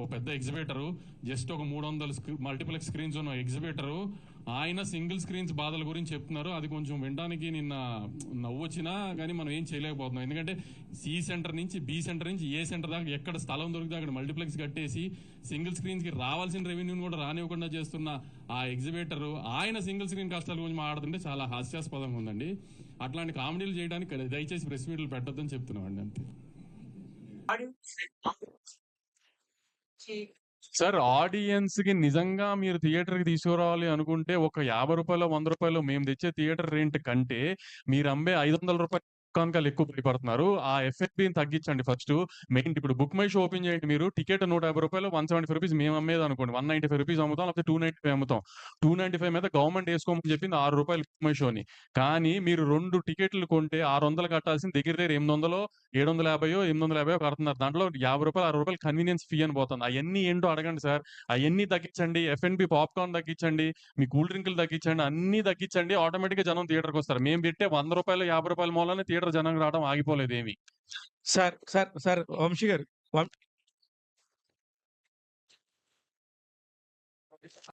ఓ పెద్ద exhibitor, just ఒక 300 multiplex screens ఉన్న ఎగ్జిబిటరు, ఆయన సింగిల్ స్క్రీన్స్ బాధల గురించి చెప్తున్నారు. అది కొంచెం వినడానికి నిన్న నవ్వు వచ్చినా కానీ మనం ఏం చేయలేకపోతున్నాం. ఎందుకంటే సి సెంటర్ నుంచి బి సెంటర్ నుంచి ఏ సెంటర్ దాకా ఎక్కడ స్థలం దొరికితే అక్కడ మల్టీప్లెక్స్ కట్టేసి సింగిల్ స్క్రీన్స్ కి రావాల్సిన రెవెన్యూని కూడా రానివ్వకుండా చేస్తున్న ఆ ఎగ్జిబిటర్ ఆయన సింగిల్ స్క్రీన్ కష్టాల గురించి మాట్లాడుతుంటే చాలా హాస్యాస్పదంగా ఉందండి. అట్లాంటి కామెడీలు చేయడానికి దయచేసి ప్రెస్ మీట్లు పెట్టొద్దని చెప్తున్నామండి అంతే. సార్, ఆడియన్స్ కి నిజంగా మీరు థియేటర్ కి తీసుకురావాలి అనుకుంటే ఒక రూ. 50 100 మేము తెచ్చే థియేటర్ రెంట్ కంటే మీరు అమ్మే రూ. 500 కనుక ఎక్కువ పడిపడుతున్నారు. ఆ ఎఫ్ఎఫ్బిని తగ్గించండి ఫస్ట్. మెయిన్ ఇప్పుడు బుక్ మై షో ఓపెన్ చేయండి. మీరు టికెట్ రూ. 150 175 మేము అమ్మేది అనుకోండి, రూ. 195 అమ్ముతాం, లేకపోతే 295 అమ్ముతాం. 295 మీద గవర్నమెంట్ వేసుకోమని చెప్పింది రూ. 6 బుక్ మై షోని. కానీ మీరు 2 టికెట్లు కొంటే 600 కట్టాల్సిన దగ్గర 800 750 850 కడుతున్నారు. దాంట్లో రూ. 50 60 కన్వీనియన్స్ ఫీ అని పోతుంది. అవన్నీ ఏంటో అడగండి సార్. అవన్నీ తగ్గించండి. ఎఫ్ఎన్బి పాప్కార్న్ తగ్గించండి, మీ కూల్ డ్రింకులు తగ్గించండి, అన్ని తగ్గించండి. ఆటోమేటిక్ గా జనం థియేటర్కి వస్తారు. మేము పెట్టే రూ. 100 రూ. 50 మూలనే థియేటర్ జనం రావడం ఆగిపోలేదు ఏమి. సార్ సార్ సార్ వంశీ గారు